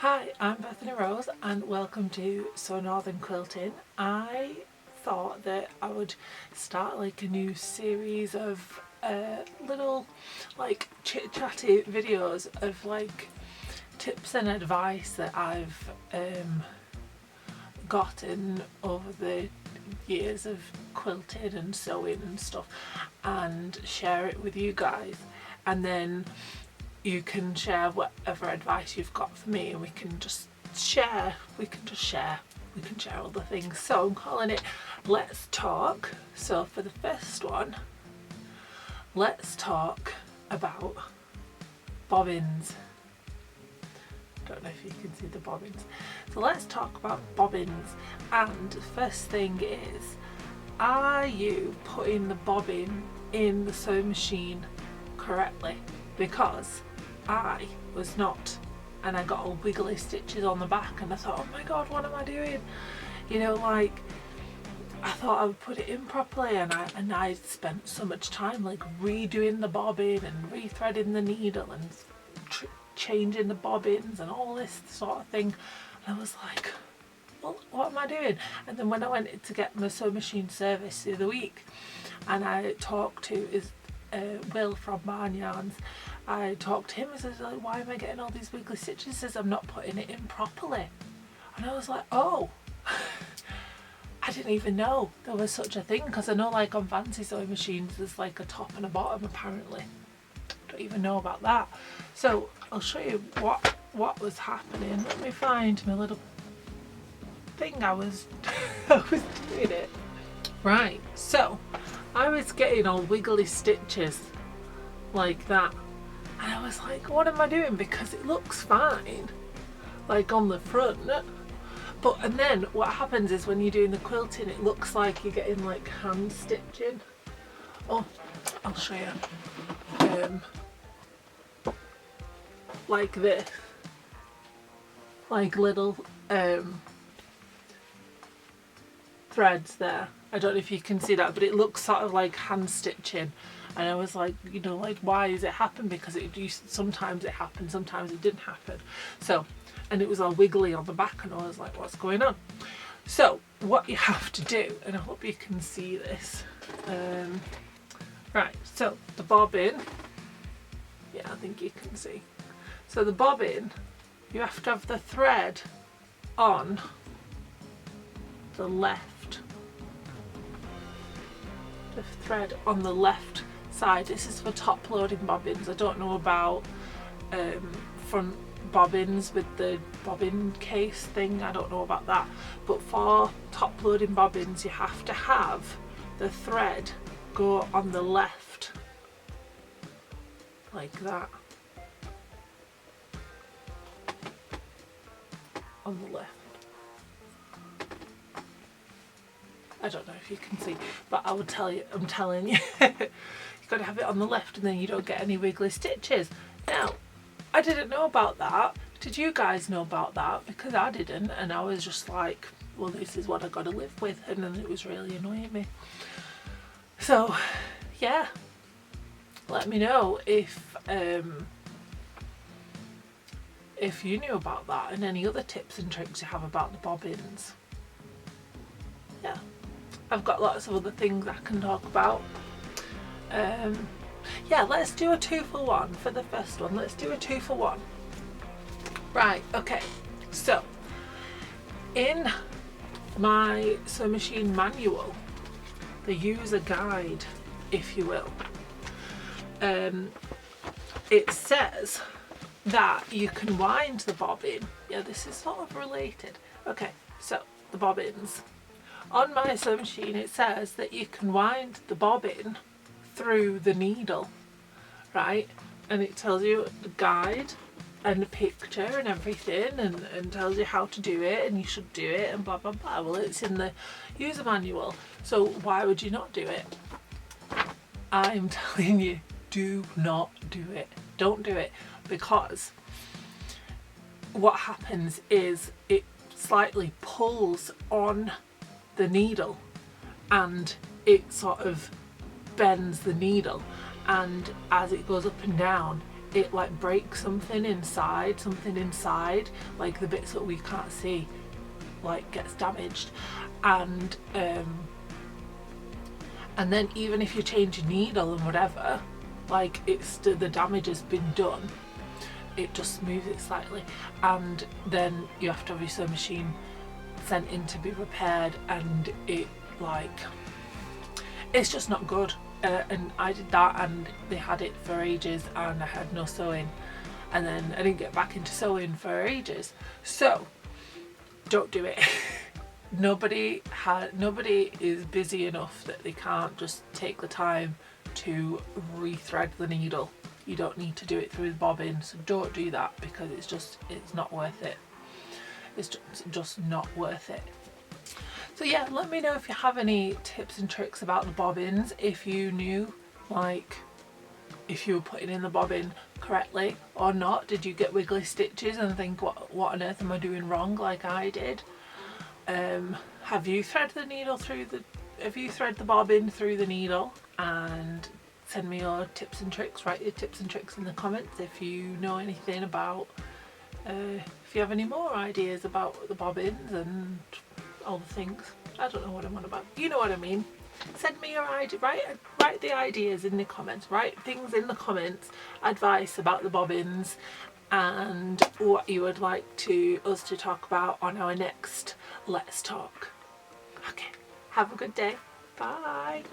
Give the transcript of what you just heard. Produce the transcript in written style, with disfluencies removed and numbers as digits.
Hi, I'm Bethany Rose and welcome to So Northern Quilting. I thought that I would start like a new series of little like chit-chatty videos of like tips and advice that I've gotten over the years of quilting and sewing and stuff, and share it with you guys, and then you can share whatever advice you've got for me and we can share all the things. So I'm calling it Let's Talk. So for the first one, let's talk about bobbins. Don't know if you can see the bobbins. So let's talk about bobbins, and the first thing is, are you putting the bobbin in the sewing machine correctly? Because I was not, and I got all wiggly stitches on the back and I thought, oh my god, what am I doing? You know, like I thought I would put it in properly, and I spent so much time like redoing the bobbin and rethreading the needle and changing the bobbins and all this sort of thing, and I was like, well, what am I doing? And then when I went to get my sewing machine service the other week, and I talked to Will from Barn Yarns, I talked to him and said, like, why am I getting all these wiggly stitches? He says, I'm not putting it in properly. And I was like, oh, I didn't even know there was such a thing, because I know like on fancy sewing machines there's like a top and a bottom apparently. Don't even know about that. So I'll show you what was happening. Let me find my little thing I was doing it. Right, so I was getting all wiggly stitches like that, and I was like, what am I doing? Because it looks fine like on the front, but and then what happens is when you're doing the quilting it looks like you're getting like hand stitching. Oh, I'll show you. Like this, like little threads there. I don't know if you can see that, but it looks sort of like hand stitching, and I was like, you know, like, why does it happen? Because sometimes it happened, sometimes it didn't happen. So, and it was all wiggly on the back, and I was like, what's going on? So what you have to do, and I hope you can see this, right, so the bobbin, yeah, I think you can see. So the bobbin, you have to have the thread on the left. The thread on the left side. This is for top loading bobbins. I don't know about front bobbins with the bobbin case thing. I don't know about that. But for top loading bobbins, you have to have the thread go on the left, like that. On the left. I don't know if you can see, but I will tell you, I'm telling you, you've got to have it on the left, and then you don't get any wiggly stitches. Now, I didn't know about that. Did you guys know about that? Because I didn't, and I was just like, well, this is what I got to live with, and then it was really annoying me. So, yeah, let me know if you knew about that, and any other tips and tricks you have about the bobbins. Yeah, I've got lots of other things I can talk about. Yeah, let's do a 2-for-1 for the first one. Let's do a 2-for-1. Right, okay, so in my sewing machine manual, the user guide, if you will, it says that you can wind the bobbin. Yeah, this is sort of related. Okay, so the bobbins. On my sewing machine it says that you can wind the bobbin through the needle, right? And it tells you the guide and the picture and everything, and tells you how to do it, and you should do it, and blah blah blah. Well, it's in the user manual, so why would you not do it? I'm telling you, do not do it. Don't do it, because what happens is it slightly pulls on the needle, and it sort of bends the needle, and as it goes up and down it like breaks something inside, like the bits that we can't see, like gets damaged. And then even if you change your needle and whatever, like it's the damage has been done, it just smooths it slightly, and then you have to obviously a machine sent in to be repaired, and it like it's just not good. And I did that and they had it for ages and I had no sewing, and then I didn't get back into sewing for ages. So don't do it. Nobody is busy enough that they can't just take the time to rethread the needle. You don't need to do it through the bobbin, so don't do that, because it's not worth it. It's just not worth it. So yeah, let me know if you have any tips and tricks about the bobbins, if you knew, like if you were putting in the bobbin correctly or not. Did you get wiggly stitches and think what on earth am I doing wrong, like I did? Have you thread the bobbin through the needle? And send me your tips and tricks. Write your tips and tricks in the comments if you know anything about, if you have any more ideas about the bobbins and all the things. I don't know what I'm on about. You know what I mean. Send me your idea. Write the ideas in the comments. Write things in the comments. Advice about the bobbins and what you would like us to talk about on our next Let's Talk. Okay. Have a good day. Bye.